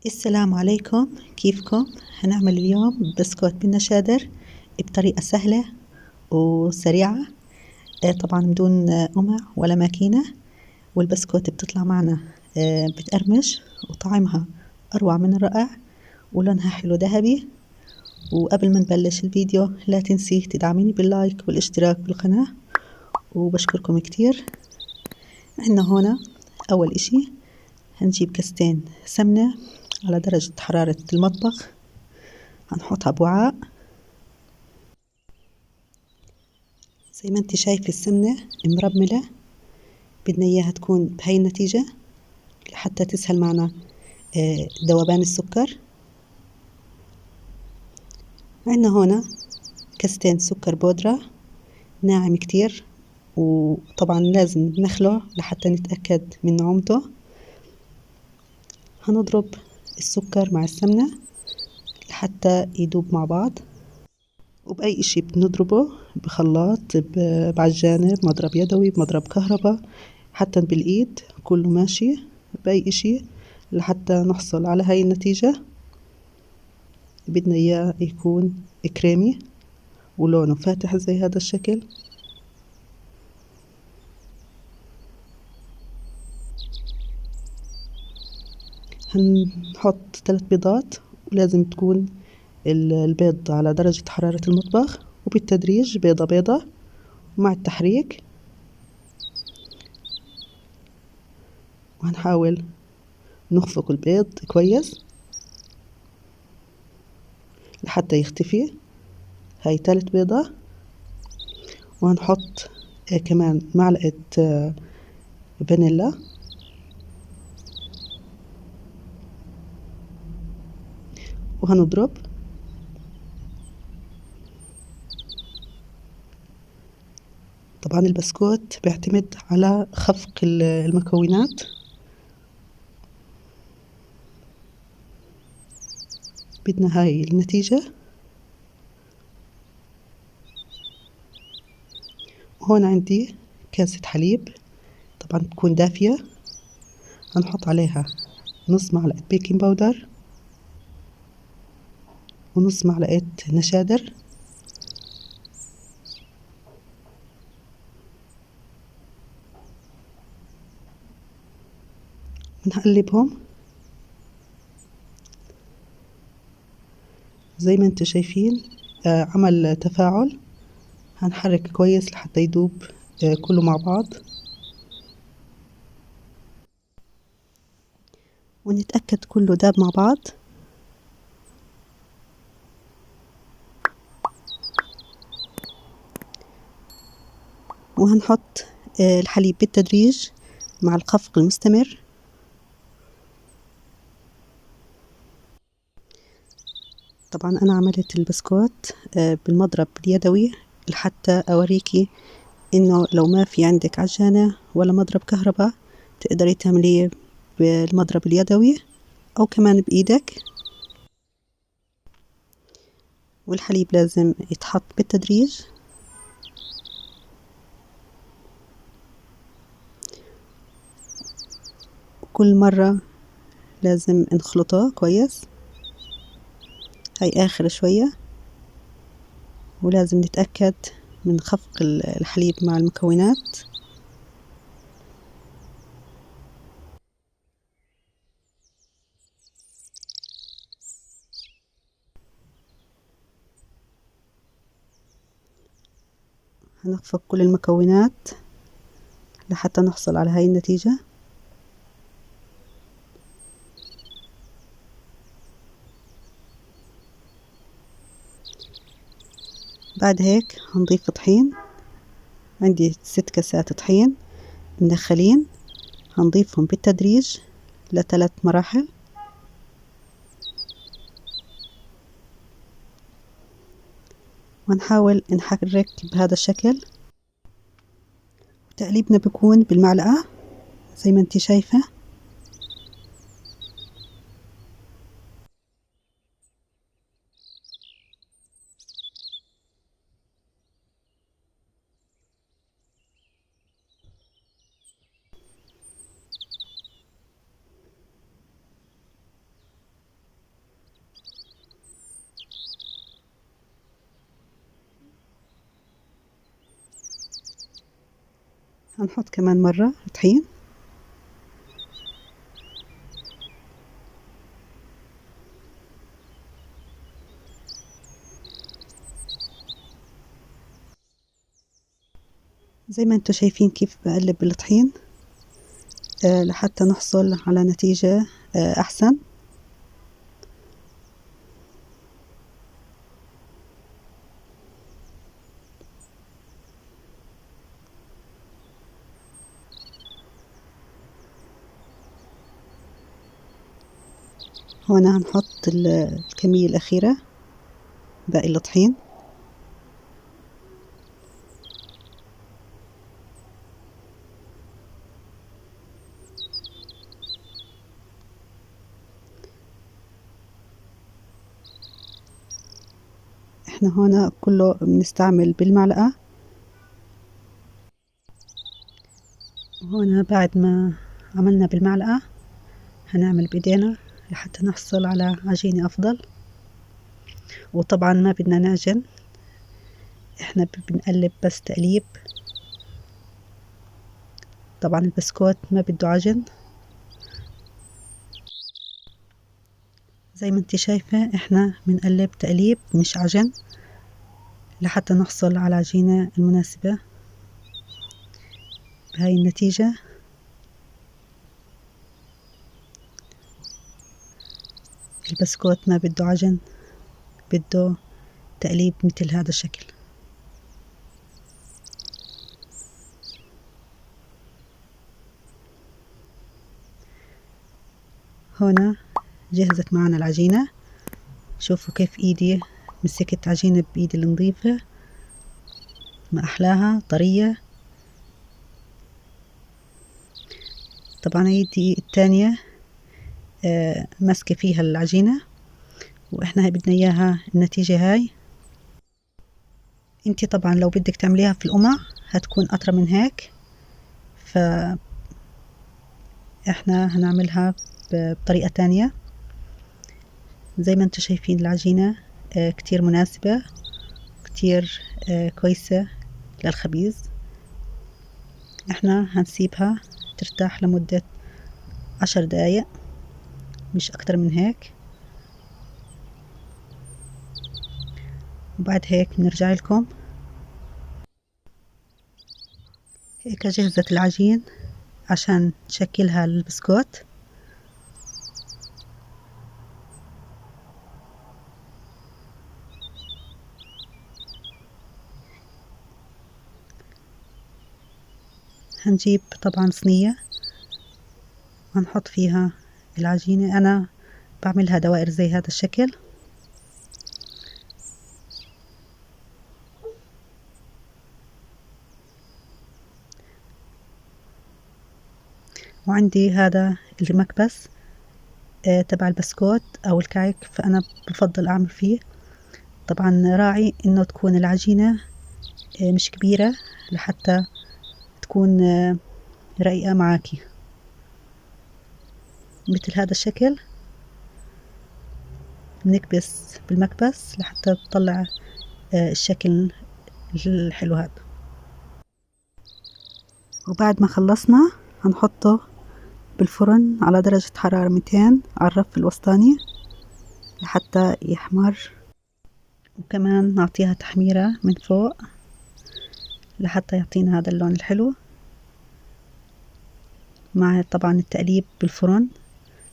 السلام عليكم، كيفكم؟ هنعمل اليوم بسكوت بالنشادر بطريقة سهلة وسريعة. طبعا بدون قمع ولا ماكينة. والبسكوت بتطلع معنا بتقرمش وطعمها أروع من الرائع ولونها حلو ذهبي. وقبل ما نبلش الفيديو لا تنسي تدعميني باللايك والاشتراك بالقناة، وبشكركم كتير. عندنا هنا أول إشي هنجيب كاستين سمنة على درجة حرارة المطبخ، هنحطها بوعاء. زي ما انت شايفة السمنة مرملة، بدنا اياها تكون بهاي النتيجة لحتى تسهل معنا ذوبان السكر. عندنا هنا كاستين سكر بودرة ناعم كتير، وطبعا لازم نخله لحتى نتأكد من نعومته. هنضرب السكر مع السمنة لحتى يدوب مع بعض، وبأي إشي بنضربه بخلاط، بعجانة، بمضرب يدوي، بمضرب كهرباء، حتى بالإيد، كله ماشي بأي إشي لحتى نحصل على هاي النتيجة. بدنا إياه يكون كريمي ولونه فاتح زي هذا الشكل. هنحط 3 بيضات، ولازم تكون البيض على درجة حرارة المطبخ، وبالتدريج بيضة بيضة مع التحريك. وهنحاول نخفق البيض كويس لحتى يختفي. هاي 3 بيضة. وهنحط كمان معلقة فانيلا، وهنضرب. طبعا البسكوت بيعتمد على خفق المكونات. بدنا هاي النتيجة. هون عندي كاسة حليب، طبعا تكون دافية. هنحط عليها نص معلقة بيكنج باودر ونص معلقة نشادر. بنقلبهم زي ما انتم شايفين. عمل تفاعل. هنحرك كويس لحتى يدوب كله مع بعض، ونتأكد كله داب مع بعض. وهنحط الحليب بالتدريج مع الخفق المستمر. طبعا أنا عملت البسكوت بالمضرب اليدوي لحتى أوريكي إنه لو ما في عندك عجانة ولا مضرب كهرباء تقدري تعمليه بالمضرب اليدوي أو كمان بإيدك. والحليب لازم يتحط بالتدريج. كل مرة لازم نخلطه كويس. هاي آخر شوية، ولازم نتأكد من خفق الحليب مع المكونات. هنخفق كل المكونات لحتى نحصل على هاي النتيجة. بعد هيك هنضيف طحين. عندي 6 كاسات طحين مدخلين، هنضيفهم بالتدريج ل3 مراحل. ونحاول نحرك بهذا الشكل. تقليبنا بيكون بالمعلقة زي ما انتي شايفة. هنحط كمان مرة طحين. زي ما انتم شايفين كيف بقلب بالطحين لحتى نحصل على نتيجة أحسن. هنا هنحط الكمية الأخيرة باقي الطحين. احنا هنا كله بنستعمل بالمعلقة. وهنا بعد ما عملنا بالمعلقة هنعمل بإيدينا لحتى نحصل على عجينة أفضل. وطبعا ما بدنا نعجن، احنا بنقلب بس تقليب. طبعا البسكوت ما بده عجن. زي ما انت شايفة احنا بنقلب تقليب مش عجن لحتى نحصل على العجينة المناسبة بهاي النتيجة. البسكوت ما بده عجن، بده تقليب مثل هذا الشكل. هنا جهزت معنا العجينة. شوفوا كيف ايدي مسكت عجينة بايدي النظيفة، ما احلاها طرية. طبعا ايدي التانية ماسكة فيها العجينة، واحنا بدنا اياها النتيجة هاي. انتي طبعا لو بدك تعمليها في القمع هتكون اطرى من هيك، فاحنا هنعملها بطريقة تانية. زي ما انتم شايفين العجينة كتير مناسبة، كتير كويسة للخبيز. احنا هنسيبها ترتاح لمدة 10 دقايق، مش اكتر من هيك. وبعد هيك بنرجع لكم. هيك جهزت العجين عشان نشكلها للبسكوت. هنجيب طبعا صينية وهنحط فيها العجينة. أنا بعملها دوائر زي هذا الشكل. وعندي هذا المكبس تبع البسكوت أو الكعك، فأنا بفضل أعمل فيه. طبعا راعي إنه تكون العجينة مش كبيرة لحتى تكون رقيقة معاكي مثل هذا الشكل. بنكبس بالمكبس لحتى تطلع الشكل الحلو هذا. وبعد ما خلصنا هنحطه بالفرن على درجة حرارة 200 على الرف الوسطاني لحتى يحمر، وكمان نعطيها تحميرة من فوق لحتى يعطينا هذا اللون الحلو، مع طبعا التقليب بالفرن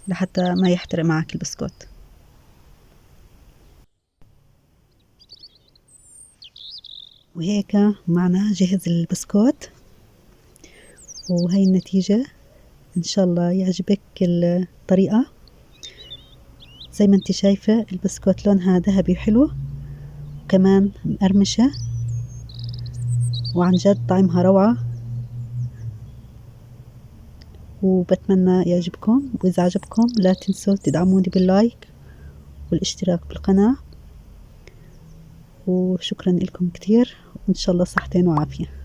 لحتى ما يحترق معك البسكوت. وهيك معنا جهز البسكوت، وهي النتيجة. ان شاء الله يعجبك الطريقة. زي ما انت شايفة البسكوت لونها ذهبي وحلو، وكمان مقرمشة، وعن جد طعمها روعة. وبتمنى يعجبكم، وإذا عجبكم لا تنسوا تدعموني باللايك والاشتراك بالقناة. وشكرا لكم كتير، وإن شاء الله صحتين وعافية.